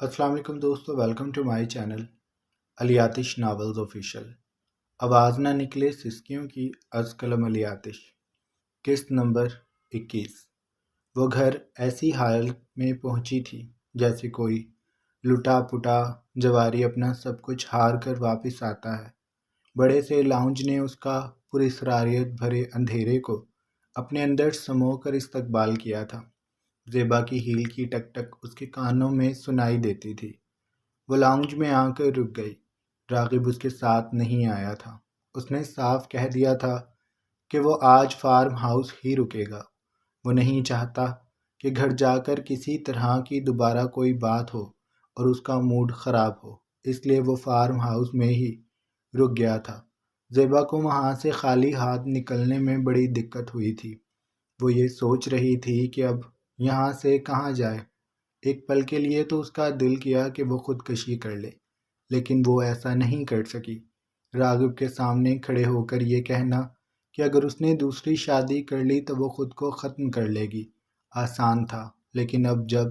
السلام علیکم دوستو، ویلکم ٹو مائی چینل علی آتش ناولز آفیشیل۔ آواز نہ نکلے سسکیوں کی از قلم علی آتش، قسط نمبر 21۔ وہ گھر ایسی حالت میں پہنچی تھی جیسے کوئی لٹا پٹا جواری اپنا سب کچھ ہار کر واپس آتا ہے۔ بڑے سے لاؤنج نے اس کا پراسراریت بھرے اندھیرے کو اپنے اندر سمو کر استقبال کیا تھا۔ زیبا کی ہیل کی ٹک ٹک اس کے کانوں میں سنائی دیتی تھی۔ وہ لاؤنج میں آ کر رک گئی۔ راغب اس کے ساتھ نہیں آیا تھا۔ اس نے صاف کہہ دیا تھا کہ وہ آج فارم ہاؤس ہی رکے گا۔ وہ نہیں چاہتا کہ گھر جا کر کسی طرح کی دوبارہ کوئی بات ہو اور اس کا موڈ خراب ہو، اس لیے وہ فارم ہاؤس میں ہی رک گیا تھا۔ زیبا کو وہاں سے خالی ہاتھ نکلنے میں بڑی دقت ہوئی تھی۔ وہ یہ سوچ رہی تھی کہ اب یہاں سے کہاں جائے۔ ایک پل کے لیے تو اس کا دل کیا کہ وہ خودکشی کر لے، لیکن وہ ایسا نہیں کر سکی۔ راغب کے سامنے کھڑے ہو کر یہ کہنا کہ اگر اس نے دوسری شادی کر لی تو وہ خود کو ختم کر لے گی آسان تھا، لیکن اب جب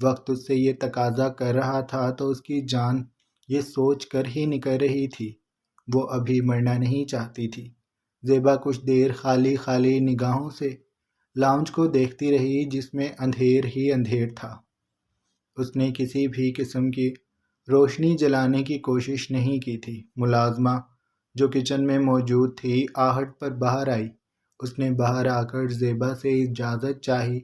وقت اس سے یہ تقاضا کر رہا تھا تو اس کی جان یہ سوچ کر ہی نکل رہی تھی۔ وہ ابھی مرنا نہیں چاہتی تھی۔ زیبا کچھ دیر خالی خالی نگاہوں سے لاؤنج کو دیکھتی رہی جس میں اندھیر ہی اندھیر تھا۔ اس نے کسی بھی قسم کی روشنی جلانے کی کوشش نہیں کی تھی۔ ملازمہ جو کچن میں موجود تھی آہٹ پر باہر آئی۔ اس نے باہر آ کر زیبا سے اجازت چاہی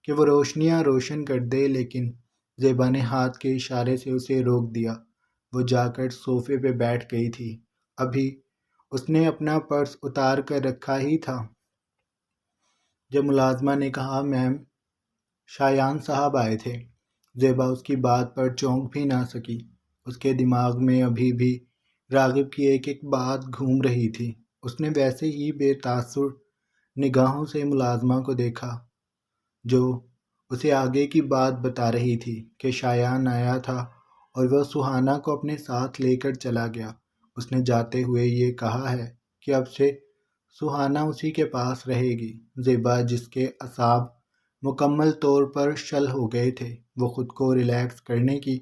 کہ وہ روشنیاں روشن کر دے، لیکن زیبا نے ہاتھ کے اشارے سے اسے روک دیا۔ وہ جا کر صوفے پہ بیٹھ گئی تھی۔ ابھی اس نے اپنا پرس اتار کر رکھا ہی تھا جب ملازمہ نے کہا، میم، شایان صاحب آئے تھے۔ زیبا اس کی بات پر چونک بھی نہ سکی۔ اس کے دماغ میں ابھی بھی راغب کی ایک ایک بات گھوم رہی تھی۔ اس نے ویسے ہی بے تاثر نگاہوں سے ملازمہ کو دیکھا جو اسے آگے کی بات بتا رہی تھی کہ شایان آیا تھا اور وہ سہانا کو اپنے ساتھ لے کر چلا گیا۔ اس نے جاتے ہوئے یہ کہا ہے کہ اب سے سہانا اسی کے پاس رہے گی۔ زیبا، جس کے اعصاب مکمل طور پر شل ہو گئے تھے، وہ خود کو ریلیکس کرنے کی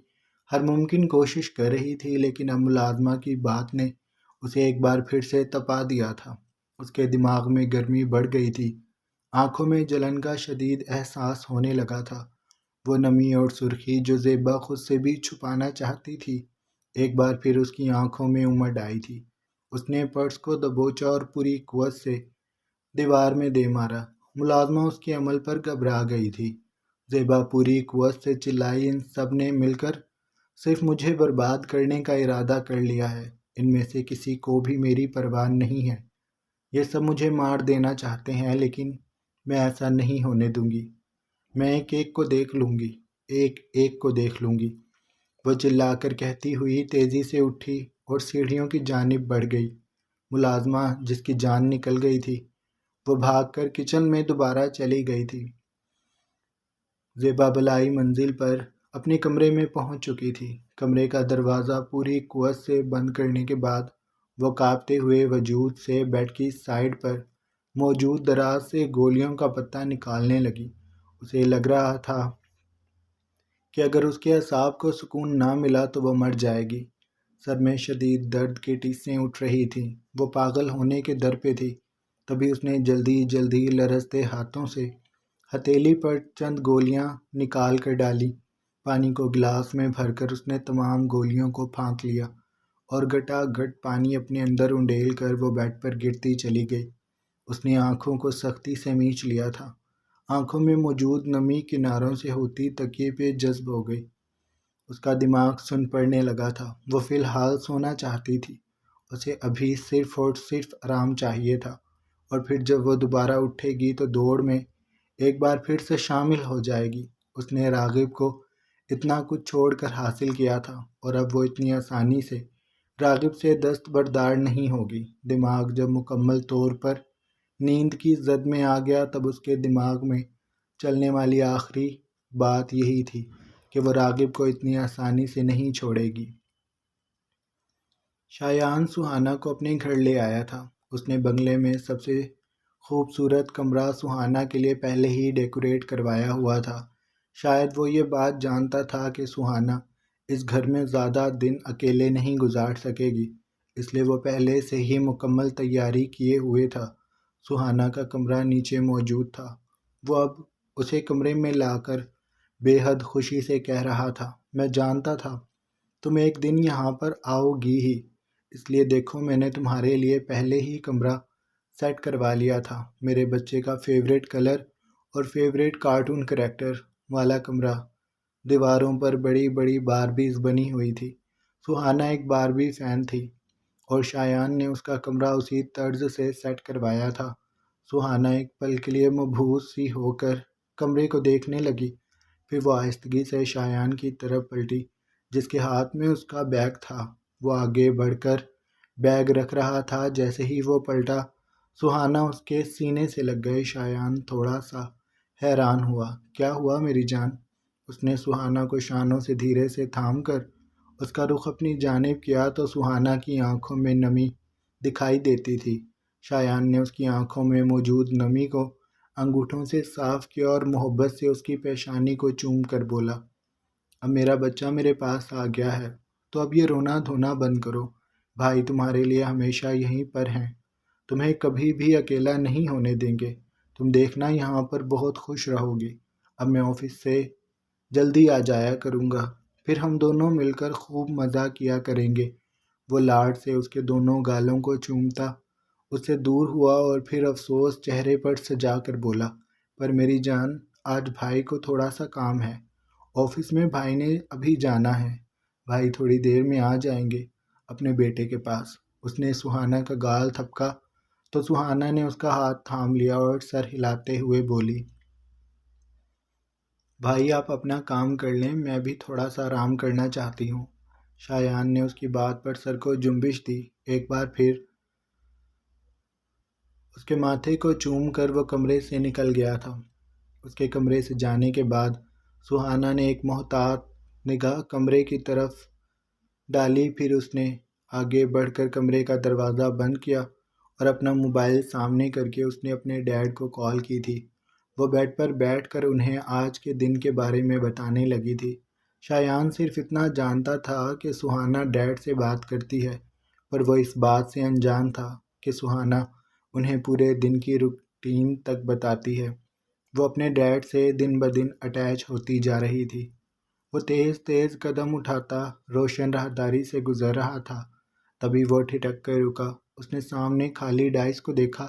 ہر ممکن کوشش کر رہی تھی، لیکن اب ملازمہ کی بات نے اسے ایک بار پھر سے تپا دیا تھا۔ اس کے دماغ میں گرمی بڑھ گئی تھی، آنکھوں میں جلن کا شدید احساس ہونے لگا تھا۔ وہ نمی اور سرخی جو زیبا خود سے بھی چھپانا چاہتی تھی ایک بار پھر اس کی آنکھوں میں امڑ آئی تھی۔ اس نے پرس کو دبوچا اور پوری قوت سے دیوار میں دے مارا۔ ملازمہ اس کے عمل پر گھبرا گئی تھی۔ زیبا پوری قوت سے چلائی، ان سب نے مل کر صرف مجھے برباد کرنے کا ارادہ کر لیا ہے۔ ان میں سے کسی کو بھی میری پرواہ نہیں ہے۔ یہ سب مجھے مار دینا چاہتے ہیں، لیکن میں ایسا نہیں ہونے دوں گی۔ میں ایک ایک کو دیکھ لوں گی، ایک ایک کو دیکھ لوں گی۔ وہ چلا کر کہتی ہوئی تیزی سے اٹھی اور سیڑھیوں کی جانب بڑھ گئی۔ ملازمہ، جس کی جان نکل گئی تھی، وہ بھاگ کر کچن میں دوبارہ چلی گئی تھی۔ زیبا بالائی منزل پر اپنے کمرے میں پہنچ چکی تھی۔ کمرے کا دروازہ پوری قوت سے بند کرنے کے بعد وہ کانپتے ہوئے وجود سے بیڈ کی سائیڈ پر موجود دراز سے گولیوں کا پتہ نکالنے لگی۔ اسے لگ رہا تھا کہ اگر اس کے اعصاب کو سکون نہ ملا تو وہ مر جائے گی۔ سر میں شدید درد کی ٹیسیں اٹھ رہی تھیں۔ وہ پاگل ہونے کے در پہ تھی۔ تبھی اس نے جلدی جلدی لرزتے ہاتھوں سے ہتھیلی پر چند گولیاں نکال کر ڈالی۔ پانی کو گلاس میں بھر کر اس نے تمام گولیوں کو پھونک لیا اور گھٹا گھٹ پانی اپنے اندر انڈیل کر وہ بیڈ پر گرتی چلی گئی۔ اس نے آنکھوں کو سختی سے مینچ لیا تھا۔ آنکھوں میں موجود نمی کناروں سے ہوتی تکیے پہ جذب ہو گئی۔ اس کا دماغ سن پڑنے لگا تھا۔ وہ فی الحال سونا چاہتی تھی۔ اسے ابھی صرف اور صرف آرام چاہیے تھا، اور پھر جب وہ دوبارہ اٹھے گی تو دوڑ میں ایک بار پھر سے شامل ہو جائے گی۔ اس نے راغب کو اتنا کچھ چھوڑ کر حاصل کیا تھا، اور اب وہ اتنی آسانی سے راغب سے دستبردار نہیں ہوگی۔ دماغ جب مکمل طور پر نیند کی زد میں آ گیا تب اس کے دماغ میں چلنے والی آخری بات یہی تھی کہ وہ راغب کو اتنی آسانی سے نہیں چھوڑے گی۔ شایان سہانا کو اپنے گھر لے آیا تھا۔ اس نے بنگلے میں سب سے خوبصورت کمرہ سہانا کے لیے پہلے ہی ڈیکوریٹ کروایا ہوا تھا۔ شاید وہ یہ بات جانتا تھا کہ سہانا اس گھر میں زیادہ دن اکیلے نہیں گزار سکے گی، اس لیے وہ پہلے سے ہی مکمل تیاری کیے ہوئے تھا۔ سہانا کا کمرہ نیچے موجود تھا۔ وہ اب اسے کمرے میں لا کر بے حد خوشی سے کہہ رہا تھا، میں جانتا تھا تم ایک دن یہاں پر آؤ گی ہی، اس لیے دیکھو میں نے تمہارے لیے پہلے ہی کمرہ سیٹ کروا لیا تھا۔ میرے بچے کا فیوریٹ کلر اور فیوریٹ کارٹون کریکٹر والا کمرہ۔ دیواروں پر بڑی بڑی باربیز بنی ہوئی تھی۔ سہانا ایک باربی فین تھی اور شایان نے اس کا کمرہ اسی طرز سے سیٹ کروایا تھا۔ سہانا ایک پل کے لیے مبہوت سی ہو کر کمرے کو دیکھنے لگی، پھر وہ آہستگی سے شایان کی طرف پلٹی جس کے ہاتھ میں اس کا بیگ تھا۔ وہ آگے بڑھ کر بیگ رکھ رہا تھا۔ جیسے ہی وہ پلٹا سہانا اس کے سینے سے لگ گئی۔ شایان تھوڑا سا حیران ہوا۔ کیا ہوا میری جان؟ اس نے سہانا کو شانوں سے دھیرے سے تھام کر اس کا رخ اپنی جانب کیا تو سہانا کی آنکھوں میں نمی دکھائی دیتی تھی۔ شایان نے اس کی آنکھوں میں موجود نمی کو انگوٹھوں سے صاف کیا اور محبت سے اس کی پیشانی کو چوم کر بولا، اب میرا بچہ میرے پاس آ گیا ہے تو اب یہ رونا دھونا بند کرو۔ بھائی تمہارے لیے ہمیشہ یہیں پر ہیں، تمہیں کبھی بھی اکیلا نہیں ہونے دیں گے۔ تم دیکھنا یہاں پر بہت خوش رہو گی۔ اب میں آفس سے جلدی آ جایا کروں گا، پھر ہم دونوں مل کر خوب مزہ کیا کریں گے۔ وہ لاڈ سے اس کے دونوں گالوں کو چومتا اس سے دور ہوا اور پھر افسوس چہرے پر سجا کر بولا، پر میری جان آج بھائی کو تھوڑا سا کام ہے، آفس میں بھائی نے ابھی جانا ہے۔ بھائی تھوڑی دیر میں آ جائیں گے اپنے بیٹے کے پاس۔ اس نے سہانا کا گال تھپکا تو سہانا نے اس کا ہاتھ تھام لیا اور سر ہلاتے ہوئے بولی، بھائی آپ اپنا کام کر لیں، میں بھی تھوڑا سا آرام کرنا چاہتی ہوں۔ شایان نے اس کی بات پر سر کو جنبش دی۔ ایک بار پھر اس کے ماتھے کو چوم کر وہ کمرے سے نکل گیا تھا۔ اس کے کمرے سے جانے کے بعد سہانا نے ایک محتاط نگاہ کمرے کی طرف ڈالی، پھر اس نے آگے بڑھ کر کمرے کا دروازہ بند کیا اور اپنا موبائل سامنے کر کے اس نے اپنے ڈیڈ کو کال کی تھی۔ وہ بیڈ پر بیٹھ کر انہیں آج کے دن کے بارے میں بتانے لگی تھی۔ شایان صرف اتنا جانتا تھا کہ سہانا ڈیڈ سے بات کرتی ہے، پر وہ اس بات سے انجان تھا کہ سہانا انہیں پورے دن کی روٹین تک بتاتی ہے۔ وہ اپنے ڈیڈ سے دن بدن اٹیچ ہوتی جا رہی تھی۔ وہ تیز تیز قدم اٹھاتا روشن راہداری سے گزر رہا تھا، تبھی وہ ٹھٹک کر رکا۔ اس نے سامنے خالی ڈائس کو دیکھا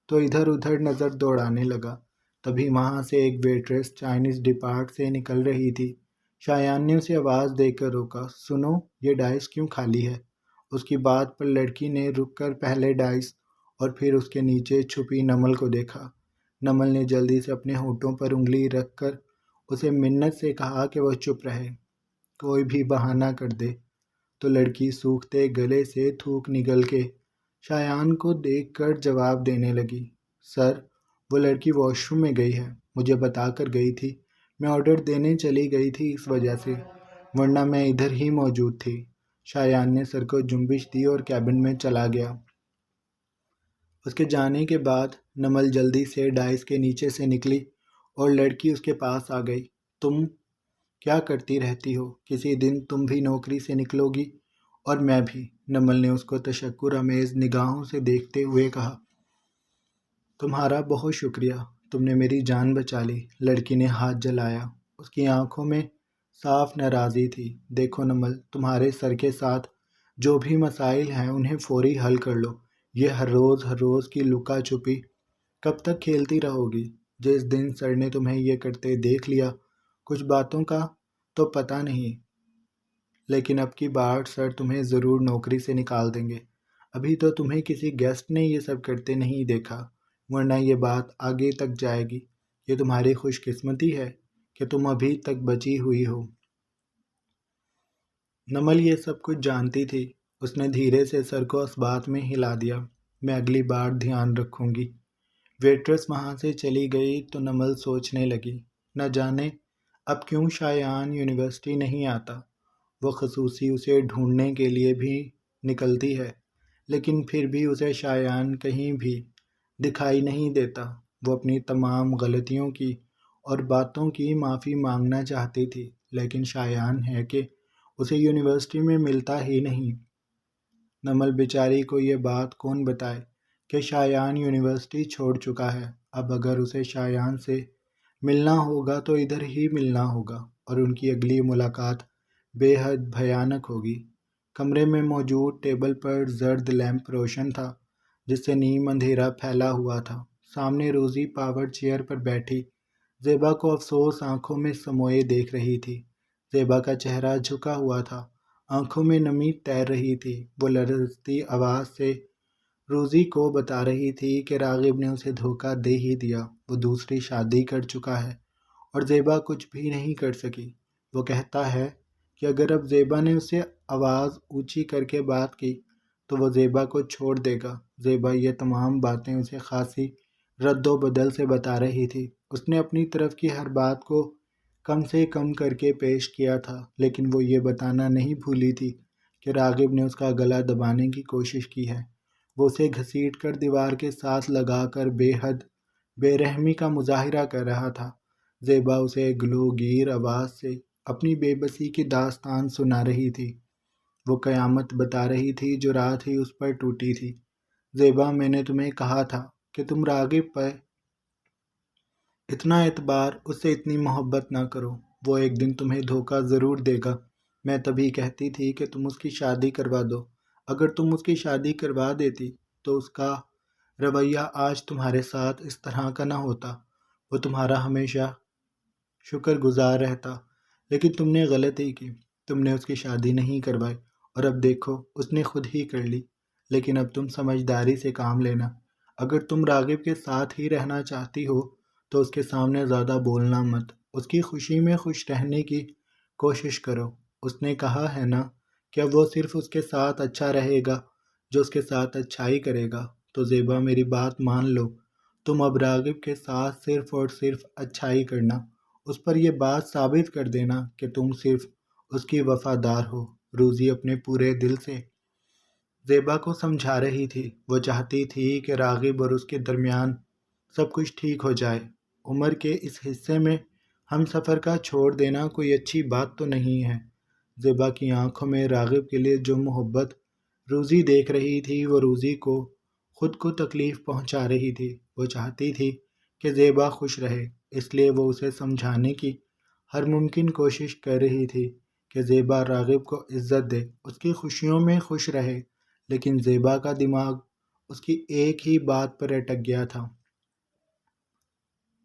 تو ادھر ادھر نظر دوڑانے لگا۔ تبھی وہاں سے ایک ویٹریس چائنیز ڈپارٹ سے نکل رہی تھی۔ شایان نے اسے آواز دے کر روکا، سنو یہ ڈائس کیوں خالی ہے؟ اس کی بات پر لڑکی نے رک کر پہلے ڈائس اور پھر اس کے نیچے چھپی نمل کو دیکھا۔ نمل نے جلدی سے اپنے ہونٹوں پر انگلی رکھ کر اسے منت سے کہا کہ وہ چپ رہے، کوئی بھی بہانہ کر دے۔ تو لڑکی سوکھتے گلے سے تھوک نگل کے شایان کو دیکھ کر جواب دینے لگی، سر وہ لڑکی واش روم میں گئی ہے، مجھے بتا کر گئی تھی، میں آرڈر دینے چلی گئی تھی اس وجہ سے، ورنہ میں ادھر ہی موجود تھی۔ شایان نے سر کو جنبش دی اور کیبن میں چلا گیا۔ اس کے جانے کے بعد نمل جلدی سے ڈائس کے نیچے سے نکلی اور لڑکی اس کے پاس آ گئی، تم کیا کرتی رہتی ہو؟ کسی دن تم بھی نوکری سے نکلو گی اور میں بھی۔ نمل نے اس کو تشکر آمیز نگاہوں سے دیکھتے ہوئے کہا، تمہارا بہت شکریہ، تم نے میری جان بچا لی۔ لڑکی نے ہاتھ جلایا، اس کی آنکھوں میں صاف ناراضی تھی۔ دیکھو نمل، تمہارے سر کے ساتھ جو بھی مسائل ہیں انہیں فوری حل کر لو۔ یہ ہر روز کی لکا چھپی کب تک کھیلتی رہو گی؟ جس دن سر نے تمہیں یہ کرتے دیکھ لیا، کچھ باتوں کا تو پتہ نہیں، لیکن اب کی بار سر تمہیں ضرور نوکری سے نکال دیں گے۔ ابھی تو تمہیں کسی گیسٹ نے یہ سب کرتے نہیں دیکھا، ورنہ یہ بات آگے تک جائے گی۔ یہ تمہاری خوش قسمتی ہے کہ تم ابھی تک بچی ہوئی ہو۔ نمل یہ سب کچھ جانتی تھی۔ اس نے دھیرے سے سر کو اس بات میں ہلا دیا، میں اگلی بار دھیان رکھوں گی۔ ویٹریس وہاں سے چلی گئی تو نمل سوچنے لگی، نہ جانے اب کیوں شایان یونیورسٹی نہیں آتا۔ وہ خصوصی اسے ڈھونڈنے کے لیے بھی نکلتی ہے، لیکن پھر بھی اسے شایان کہیں بھی دکھائی نہیں دیتا۔ وہ اپنی تمام غلطیوں کی اور باتوں کی معافی مانگنا چاہتی تھی، لیکن شایان ہے کہ اسے یونیورسٹی میں ملتا ہی نہیں۔ نمل بیچاری کو یہ بات کون بتائے کہ شایان یونیورسٹی چھوڑ چکا ہے۔ اب اگر اسے شایان سے ملنا ہوگا تو ادھر ہی ملنا ہوگا، اور ان کی اگلی ملاقات بے حد بھیانک ہوگی۔ کمرے میں موجود ٹیبل پر زرد لیمپ روشن تھا جس سے نیم اندھیرا پھیلا ہوا تھا۔ سامنے روزی پاور چیئر پر بیٹھی زیبا کو افسوس آنکھوں میں سموئے دیکھ رہی تھی۔ زیبا کا چہرہ جھکا ہوا تھا، آنکھوں میں نمی تیر رہی تھی۔ وہ لرزتی آواز سے روزی کو بتا رہی تھی کہ راغب نے اسے دھوکہ دے ہی دیا، وہ دوسری شادی کر چکا ہے اور زیبا کچھ بھی نہیں کر سکی۔ وہ کہتا ہے کہ اگر اب زیبا نے اسے آواز اونچی کر کے بات کی تو وہ زیبا کو چھوڑ دے گا۔ زیبا یہ تمام باتیں اسے خاصی رد و بدل سے بتا رہی تھی۔ اس نے اپنی طرف کی ہر بات کو کم سے کم کر کے پیش کیا تھا، لیکن وہ یہ بتانا نہیں بھولی تھی کہ راغب نے اس کا گلا دبانے کی کوشش کی ہے۔ وہ اسے گھسیٹ کر دیوار کے ساتھ لگا کر بے حد بے رحمی کا مظاہرہ کر رہا تھا۔ زیبا اسے گلوگیر آواز سے اپنی بے بسی کی داستان سنا رہی تھی۔ وہ قیامت بتا رہی تھی جو رات ہی اس پر ٹوٹی تھی۔ زیبا، میں نے تمہیں کہا تھا کہ تم راغب پر اتنا اعتبار، اس سے اتنی محبت نہ کرو، وہ ایک دن تمہیں دھوکہ ضرور دے گا۔ میں تبھی کہتی تھی کہ تم اس کی شادی کروا دو۔ اگر تم اس کی شادی کروا دیتی تو اس کا رویہ آج تمہارے ساتھ اس طرح کا نہ ہوتا، وہ تمہارا ہمیشہ شکر گزار رہتا۔ لیکن تم نے غلطی کی، تم نے اس کی شادی نہیں کروائی، اور اب دیکھو اس نے خود ہی کر لی۔ لیکن اب تم سمجھداری سے کام لینا۔ اگر تم راغب کے ساتھ ہی رہنا چاہتی ہو تو اس کے سامنے زیادہ بولنا مت، اس کی خوشی میں خوش رہنے کی کوشش کرو۔ اس نے کہا ہے نا کہ اب وہ صرف اس کے ساتھ اچھا رہے گا جو اس کے ساتھ اچھائی کرے گا۔ تو زیبا، میری بات مان لو، تم اب راغب کے ساتھ صرف اور صرف اچھائی کرنا، اس پر یہ بات ثابت کر دینا کہ تم صرف اس کی وفادار ہو۔ روزی اپنے پورے دل سے زیبا کو سمجھا رہی تھی۔ وہ چاہتی تھی کہ راغب اور اس کے درمیان سب کچھ ٹھیک ہو جائے۔ عمر کے اس حصے میں ہم سفر کا چھوڑ دینا کوئی اچھی بات تو نہیں ہے۔ زیبا کی آنکھوں میں راغب کے لیے جو محبت روزی دیکھ رہی تھی وہ روزی کو خود کو تکلیف پہنچا رہی تھی۔ وہ چاہتی تھی کہ زیبا خوش رہے، اس لیے وہ اسے سمجھانے کی ہر ممکن کوشش کر رہی تھی کہ زیبا راغب کو عزت دے، اس کی خوشیوں میں خوش رہے۔ لیکن زیبا کا دماغ اس کی ایک ہی بات پر اٹک گیا تھا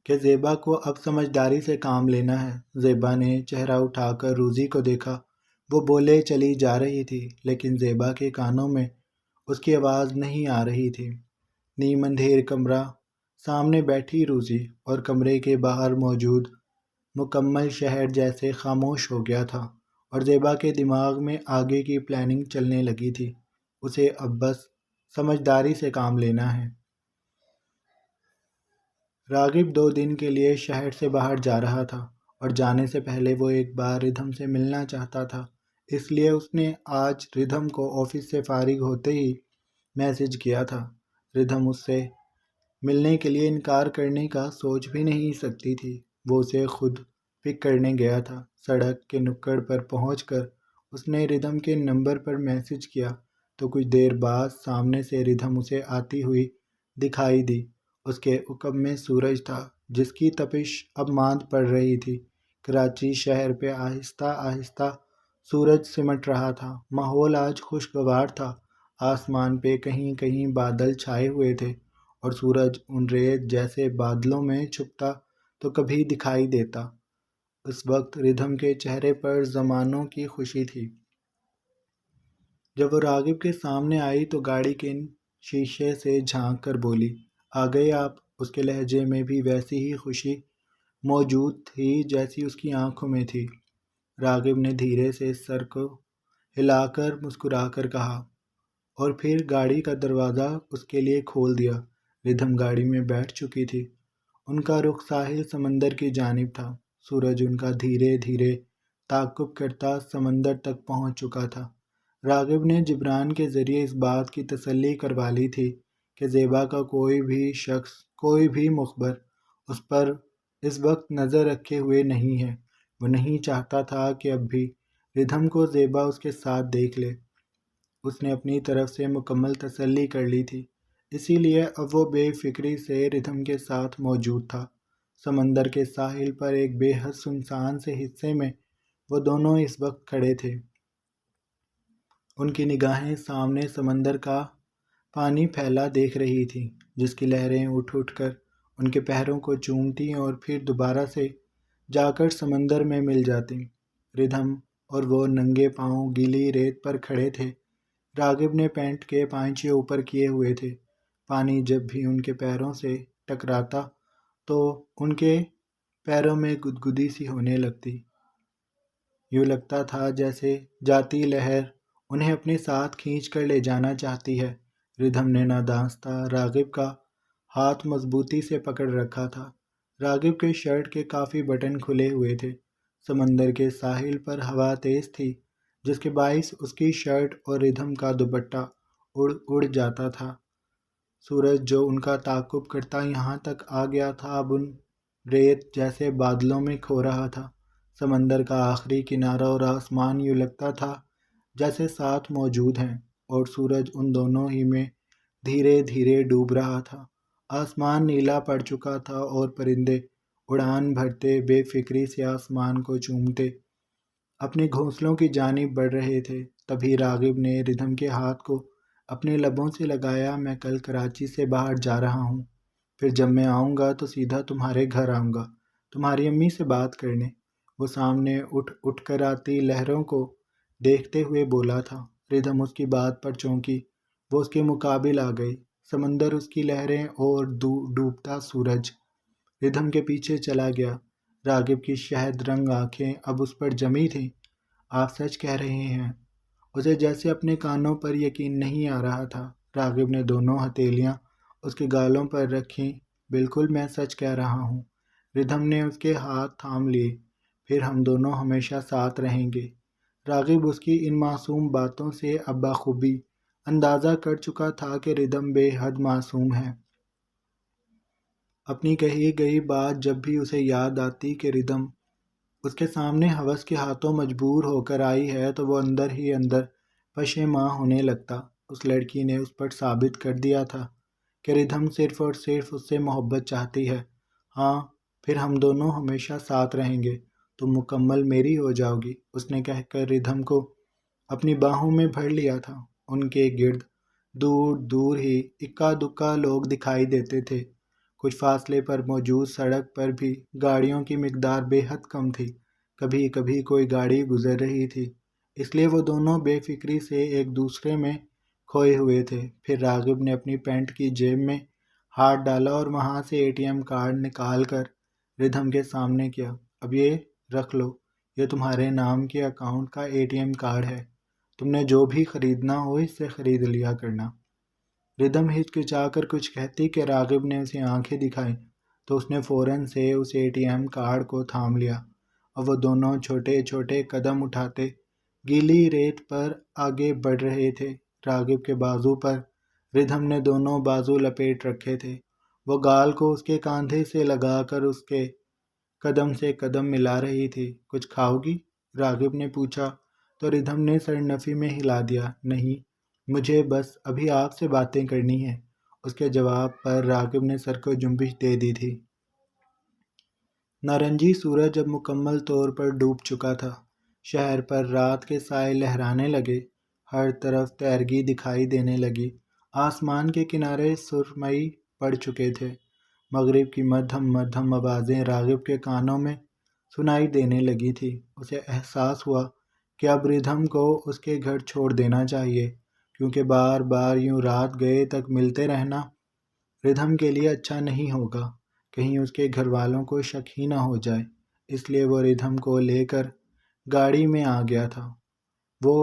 کہ زیبا کو اب سمجھداری سے کام لینا ہے۔ زیبا نے چہرہ اٹھا کر روزی کو دیکھا۔ وہ بولے چلی جا رہی تھی، لیکن زیبا کے کانوں میں اس کی آواز نہیں آ رہی تھی۔ نیم اندھیر کمرہ، سامنے بیٹھی روزی اور کمرے کے باہر موجود مکمل شہر جیسے خاموش ہو گیا تھا، اور زیبا کے دماغ میں آگے کی پلاننگ چلنے لگی تھی۔ اسے اب بس سمجھداری سے کام لینا ہے۔ راغب 2 دن کے لیے شہر سے باہر جا رہا تھا، اور جانے سے پہلے وہ ایک بار ردھم سے ملنا چاہتا تھا۔ اس لیے اس نے آج ردھم کو آفس سے فارغ ہوتے ہی میسج کیا تھا۔ ردھم اس سے ملنے کے لیے انکار کرنے کا سوچ بھی نہیں سکتی تھی۔ وہ اسے خود پک کرنے گیا تھا۔ سڑک کے نکڑ پر پہنچ کر اس نے ردھم کے نمبر پر میسج کیا تو کچھ دیر بعد سامنے سے ردھم اسے آتی ہوئی دکھائی دی۔ اس کے عقب میں سورج تھا جس کی تپش اب ماند پڑ رہی تھی۔ کراچی شہر پہ آہستہ آہستہ سورج سمٹ رہا تھا۔ ماحول آج خوشگوار تھا۔ آسمان پہ کہیں کہیں بادل چھائے ہوئے تھے، اور سورج ان ریت جیسے بادلوں میں چھپتا تو کبھی دکھائی دیتا۔ اس وقت ردھم کے چہرے پر زمانوں کی خوشی تھی۔ جب وہ راغب کے سامنے آئی تو گاڑی کے شیشے سے جھانک کر بولی، آ گئے آپ؟ اس کے لہجے میں بھی ویسی ہی خوشی موجود تھی جیسی اس کی آنکھوں میں تھی۔ راغب نے دھیرے سے سر کو ہلا کر مسکرا کر کہا، اور پھر گاڑی کا دروازہ اس کے لیے کھول دیا۔ ردھم گاڑی میں بیٹھ چکی تھی۔ ان کا رخ ساحل سمندر کی جانب تھا۔ سورج ان کا دھیرے دھیرے تعاقب کرتا سمندر تک پہنچ چکا تھا۔ راغب نے جبران کے ذریعے اس بات کی تسلی کروا لی تھی کہ زیبا کا کوئی بھی شخص، کوئی بھی مخبر اس پر اس وقت نظر رکھے ہوئے نہیں ہے۔ وہ نہیں چاہتا تھا کہ اب بھی ردھم کو زیبا اس کے ساتھ دیکھ لے۔ اس نے اپنی طرف سے مکمل تسلی کر لی تھی، اسی لیے اب وہ بے فکری سے ردھم کے ساتھ موجود تھا۔ سمندر کے ساحل پر ایک بے حد سنسان سے حصے میں وہ دونوں اس وقت کھڑے تھے۔ ان کی نگاہیں سامنے سمندر کا پانی پھیلا دیکھ رہی تھی، جس کی لہریں اٹھ اٹھ کر ان کے پیروں کو چومتی اور پھر دوبارہ سے جا کر سمندر میں مل جاتی۔ ردھم اور وہ ننگے پاؤں گیلی ریت پر کھڑے تھے۔ راغب نے پینٹ کے پائچے اوپر کیے ہوئے تھے۔ پانی جب بھی ان کے پیروں سے ٹکراتا تو ان کے پیروں میں گدگدی سی ہونے لگتی۔ یوں لگتا تھا جیسے جاتی لہر انہیں اپنے ساتھ کھینچ کر لے جانا چاہتی ہے۔ ردھم نے نادانستہ راغب کا ہاتھ مضبوطی سے پکڑ رکھا تھا۔ راغب کے شرٹ کے کافی بٹن کھلے ہوئے تھے۔ سمندر کے ساحل پر ہوا تیز تھی، جس کے باعث اس کی شرٹ اور ردھم کا دوپٹہ اڑ جاتا تھا۔ سورج جو ان کا تعاقب کرتا یہاں تک آ گیا تھا، اب ان ریت جیسے بادلوں میں کھو رہا تھا۔ سمندر کا آخری کنارہ اور آسمان یوں لگتا تھا جیسے ساتھ موجود ہیں، اور سورج ان دونوں ہی میں دھیرے دھیرے ڈوب رہا تھا۔ آسمان نیلا پڑ چکا تھا اور پرندے اڑان بھرتے بے فکری سے آسمان کو چومتے اپنے گھونسلوں کی جانب بڑھ رہے تھے۔ تبھی راغب نے ردھم کے ہاتھ کو اپنے لبوں سے لگایا۔ میں کل کراچی سے باہر جا رہا ہوں، پھر جب میں آؤں گا تو سیدھا تمہارے گھر آؤں گا، تمہاری امی سے بات کرنے۔ وہ سامنے اٹھ کر آتی لہروں کو دیکھتے ہوئے بولا تھا۔ ردھم اس کی بات پر چونکی۔ وہ اس کے مقابل آ گئی، سمندر، اس کی لہریں اور ڈوبتا سورج۔ ردھم کے پیچھے چلا گیا۔ راغب کی شہد رنگ آنکھیں اب اس پر جمی تھیں۔ آپ سچ کہہ رہے ہیں؟ اسے جیسے اپنے کانوں پر یقین نہیں آ رہا تھا۔ راغب نے دونوں ہتھیلیاں اس کے گالوں پر رکھیں۔ بالکل میں سچ کہہ رہا ہوں۔ ردھم نے اس کے ہاتھ تھام لیے۔ پھر ہم دونوں ہمیشہ ساتھ رہیں گے۔ راغب اس کی ان معصوم باتوں سے اب بخوبی اندازہ کر چکا تھا کہ ردھم بے حد معصوم ہے۔ اپنی کہی گئی بات جب بھی اسے یاد آتی کہ ردھم اس کے سامنے ہوس کے ہاتھوں مجبور ہو کر آئی ہے، تو وہ اندر ہی اندر پشیماں ہونے لگتا۔ اس لڑکی نے اس پر ثابت کر دیا تھا کہ ردھم صرف اور صرف اس سے محبت چاہتی ہے۔ ہاں، پھر ہم دونوں ہمیشہ ساتھ رہیں گے، تم مکمل میری ہو جاؤ گی، اس نے کہہ کر ردھم کو اپنی باہوں میں بھر لیا تھا۔ ان کے گرد دور دور ہی اکا دکا لوگ دکھائی دیتے تھے۔ کچھ فاصلے پر موجود سڑک پر بھی گاڑیوں کی مقدار بے حد کم تھی۔ کبھی کبھی کوئی گاڑی گزر رہی تھی، اس لیے وہ دونوں بے فکری سے ایک دوسرے میں کھوئے ہوئے تھے۔ پھر راغب نے اپنی پینٹ کی جیب میں ہاتھ ڈالا اور وہاں سے ATM کارڈ نکال کر ردھم کے سامنے کیا۔ اب یہ رکھ لو، یہ تمہارے نام کے اکاؤنٹ کا ATM کارڈ ہے، تم نے جو بھی خریدنا ہو اس سے خرید لیا کرنا۔ ردھم ہچکچا کر کچھ کہتی کہ راغب نے اسے آنکھیں دکھائیں تو اس نے فوراً سے اس ATM کارڈ کو تھام لیا، اور وہ دونوں چھوٹے چھوٹے قدم اٹھاتے گیلی ریت پر آگے بڑھ رہے تھے۔ راغب کے بازو پر ردھم نے دونوں بازو لپیٹ رکھے تھے۔ وہ گال کو اس کے کاندھے سے لگا کر اس کے قدم سے قدم ملا رہی تھی۔ کچھ کھاؤ گی؟ راغب نے پوچھا تو ردھم نے سر نفی میں ہلا دیا۔ نہیں، مجھے بس ابھی آپ سے باتیں کرنی ہیں۔ اس کے جواب پر راغب نے سر کو جنبش دے دی تھی۔ نارنجی سورج اب مکمل طور پر ڈوب چکا تھا۔ شہر پر رات کے سائے لہرانے لگے، ہر طرف تیرگی دکھائی دینے لگی۔ آسمان کے کنارے سرمئی پڑ چکے تھے۔ مغرب کی مدھم مدھم آوازیں راغب کے کانوں میں سنائی دینے لگی تھی۔ اسے احساس ہوا کہ اب ردھم کو اس کے گھر چھوڑ دینا چاہیے، کیونکہ بار بار یوں رات گئے تک ملتے رہنا ردھم کے لیے اچھا نہیں ہوگا۔ کہیں اس کے گھر والوں کو شک ہی نہ ہو جائے۔ اس لیے وہ ردھم کو لے کر گاڑی میں آ گیا تھا۔ وہ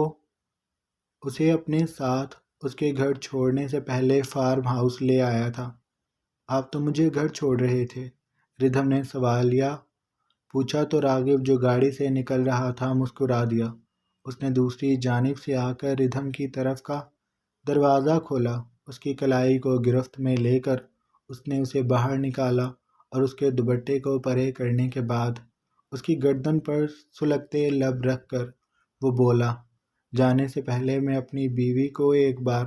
اسے اپنے ساتھ اس کے گھر چھوڑنے سے پہلے فارم ہاؤس لے آیا تھا۔ آپ تو مجھے گھر چھوڑ رہے تھے؟ ردھم نے سوالیہ پوچھا تو راغب جو گاڑی سے نکل رہا تھا مسکرا دیا۔ اس نے دوسری جانب سے آ کر ردھم کی طرف کا دروازہ کھولا۔ اس کی کلائی کو گرفت میں لے کر اس نے اسے باہر نکالا اور اس کے دوپٹے کو پرے کرنے کے بعد اس کی گردن پر سلگتے لب رکھ کر وہ بولا، جانے سے پہلے میں اپنی بیوی کو ایک بار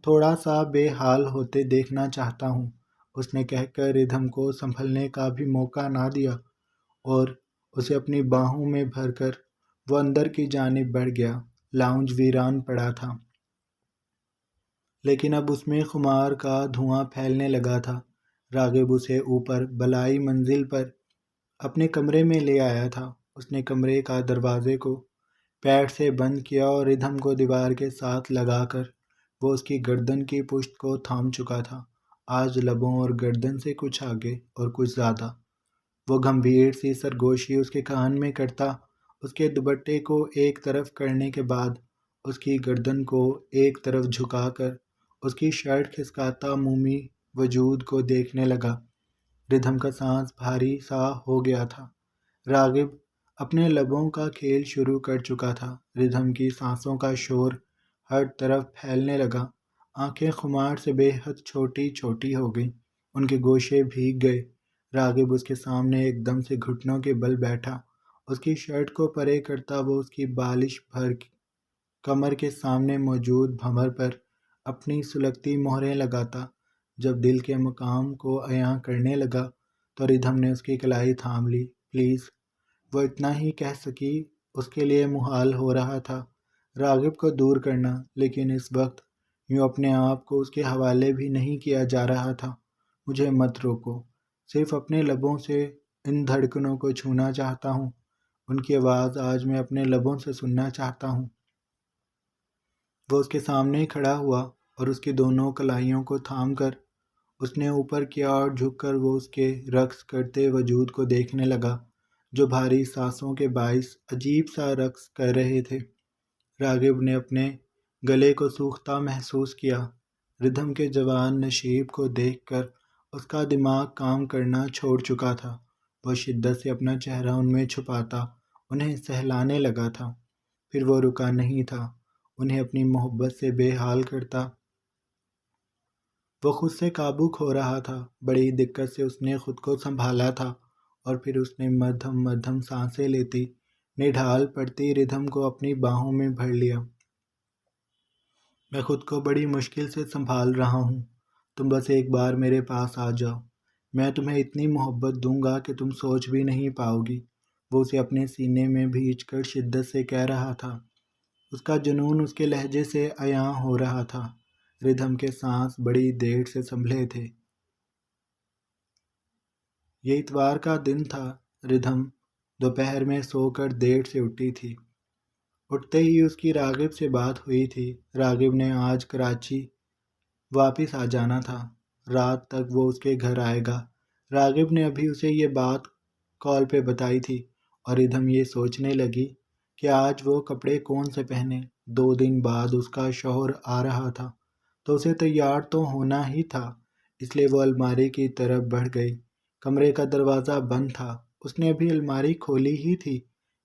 تھوڑا سا بے حال ہوتے دیکھنا چاہتا ہوں۔ اس نے کہہ کر ردھم کو سنبھلنے کا بھی موقع نہ دیا اور اسے اپنی باہوں میں بھر کر وہ اندر کی جانب بڑھ گیا۔ لاؤنج ویران پڑا تھا، لیکن اب اس میں خمار کا دھواں پھیلنے لگا تھا۔ راغب اسے اوپر بالائی منزل پر اپنے کمرے میں لے آیا تھا۔ اس نے کمرے کا دروازے کو پیڈ سے بند کیا اور ردھم کو دیوار کے ساتھ لگا کر وہ اس کی گردن کی پشت کو تھام چکا تھا، آج لبوں اور گردن سے کچھ آگے اور کچھ زیادہ۔ وہ گمبھیر سی سرگوشی اس کے کان میں کرتا، اس کے دوپٹے کو ایک طرف کرنے کے بعد اس کی گردن کو ایک طرف جھکا کر اس کی شرٹ کھسکاتا مومی وجود کو دیکھنے لگا۔ ردھم کا سانس بھاری سا ہو گیا تھا۔ راغب اپنے لبوں کا کھیل شروع کر چکا تھا۔ ردھم کی سانسوں کا شور ہر طرف پھیلنے لگا۔ آنکھیں خمار سے بے حد چھوٹی چھوٹی ہو گئیں، ان کے گوشے بھیگ گئے۔ راغب اس کے سامنے ایک دم سے گھٹنوں کے بل بیٹھا، اس کی شرٹ کو پرے کرتا وہ اس کی بالش بھر کمر کے سامنے موجود بھنور پر اپنی سلگتی مہریں لگاتا۔ جب دل کے مقام کو عیاں کرنے لگا تو ردھم نے اس کی کلائی تھام لی۔ پلیز، وہ اتنا ہی کہہ سکی۔ اس کے لیے محال ہو رہا تھا راغب کو دور کرنا، لیکن اس وقت یوں اپنے آپ کو اس کے حوالے بھی نہیں کیا جا رہا تھا۔ مجھے مت روکو، صرف اپنے لبوں سے ان دھڑکنوں کو چھونا چاہتا ہوں، ان کی آواز آج میں اپنے لبوں سے سننا چاہتا ہوں۔ وہ اس کے سامنے کھڑا ہوا اور اس کی دونوں کلائیوں کو تھام کر اس نے اوپر کیا اور جھک کر وہ اس کے رقص کرتے وجود کو دیکھنے لگا، جو بھاری سانسوں کے باعث عجیب سا رقص کر رہے تھے۔ راغب نے اپنے گلے کو سوختہ محسوس کیا۔ ردھم کے جوان نشیب کو دیکھ کر اس کا دماغ کام کرنا چھوڑ چکا تھا۔ وہ شدت سے اپنا چہرہ ان میں چھپاتا انہیں سہلانے لگا تھا، پھر وہ رکا نہیں تھا، انہیں اپنی محبت سے بے حال کرتا۔ وہ خود سے قابو کھو رہا تھا۔ بڑی دقت سے اس نے خود کو سنبھالا تھا اور پھر اس نے مدھم مدھم سانسیں لیتی نڈھال پڑتی ردھم کو اپنی باہوں میں بھر لیا۔ میں خود کو بڑی مشکل سے سنبھال رہا ہوں، تم بس ایک بار میرے پاس آ جاؤ، میں تمہیں اتنی محبت دوں گا کہ تم سوچ بھی نہیں پاؤ گی۔ وہ اسے اپنے سینے میں بھینچ کر شدت سے کہہ رہا تھا۔ اس کا جنون اس کے لہجے سے عیاں ہو رہا تھا۔ ردھم کے سانس بڑی دیر سے سنبھلے تھے۔ یہ اتوار کا دن تھا۔ ردھم دوپہر میں سو کر دیر سے اٹھی تھی۔ اٹھتے ہی اس کی راغب سے بات ہوئی تھی۔ راغب نے آج کراچی واپس آ جانا تھا، رات تک وہ اس کے گھر آئے گا۔ راغب نے ابھی اسے یہ بات کال پہ بتائی تھی اور ردھم یہ سوچنے لگی کہ آج وہ کپڑے کون سے پہنے۔ 2 دن بعد اس کا شوہر آ رہا تھا تو اسے تیار تو ہونا ہی تھا، اس لیے وہ الماری کی طرف بڑھ گئی۔ کمرے کا دروازہ بند تھا۔ اس نے ابھی الماری کھولی ہی تھی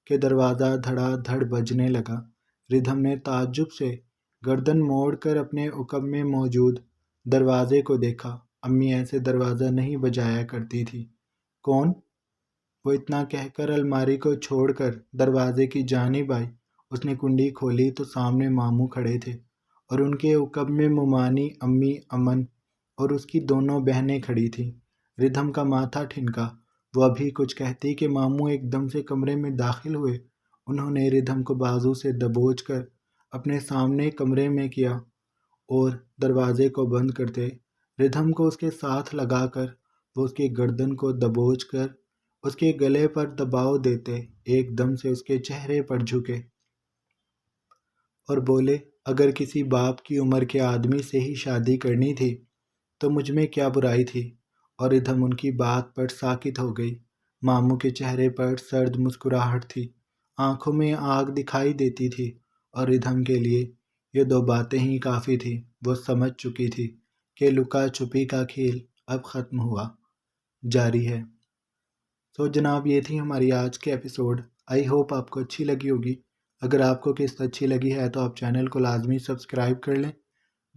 کہ دروازہ دھڑا دھڑ بجنے لگا۔ ردھم نے تعجب سے گردن موڑ کر اپنے عقب میں موجود دروازے کو دیکھا۔ امی ایسے دروازہ نہیں بجایا کرتی تھی۔ کون؟ وہ اتنا کہہ کر الماری کو چھوڑ کر دروازے کی جانب آئی۔ اس نے کنڈی کھولی تو سامنے ماموں کھڑے تھے اور ان کے عقب میں ممانی امی امن اور اس کی دونوں بہنیں کھڑی تھیں۔ ردھم کا ماتھا ٹھنکا۔ وہ ابھی کچھ کہتی کہ ماموں ایک دم سے کمرے میں داخل ہوئے۔ انہوں نے ردھم کو بازو سے دبوچ کر اپنے سامنے کمرے میں کیا اور دروازے کو بند کرتے ردھم کو اس کے ساتھ لگا کر وہ اس کی گردن کو دبوچ کر اس کے گلے پر دباؤ دیتے ایک دم سے اس کے چہرے پر جھکے اور بولے، اگر کسی باپ کی عمر کے آدمی سے ہی شادی کرنی تھی تو مجھ میں کیا برائی تھی؟ اور ردھم ان کی بات پر ساکت ہو گئی۔ ماموں کے چہرے پر سرد مسکراہٹ تھی، آنکھوں میں آگ دکھائی دیتی تھی اور ردھم کے لیے یہ 2 باتیں ہی کافی تھی۔ وہ سمجھ چکی تھی کہ لکا چھپی کا کھیل اب ختم ہوا، جاری ہے۔ تو جناب، یہ تھی ہماری آج کے ایپیسوڈ۔ آئی ہوپ آپ کو اچھی لگی ہوگی۔ اگر آپ کو قسط اچھی لگی ہے تو آپ چینل کو لازمی سبسکرائب کر لیں،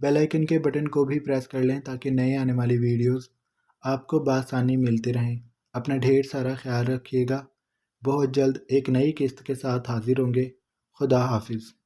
بیل آئیکن کے بٹن کو بھی پریس کر لیں تاکہ نئے آنے والی ویڈیوز آپ کو بآسانی ملتے رہیں۔ اپنا ڈھیر سارا خیال رکھیے گا۔ بہت جلد ایک نئی قسط کے ساتھ حاضر ہوں گے۔ خدا حافظ.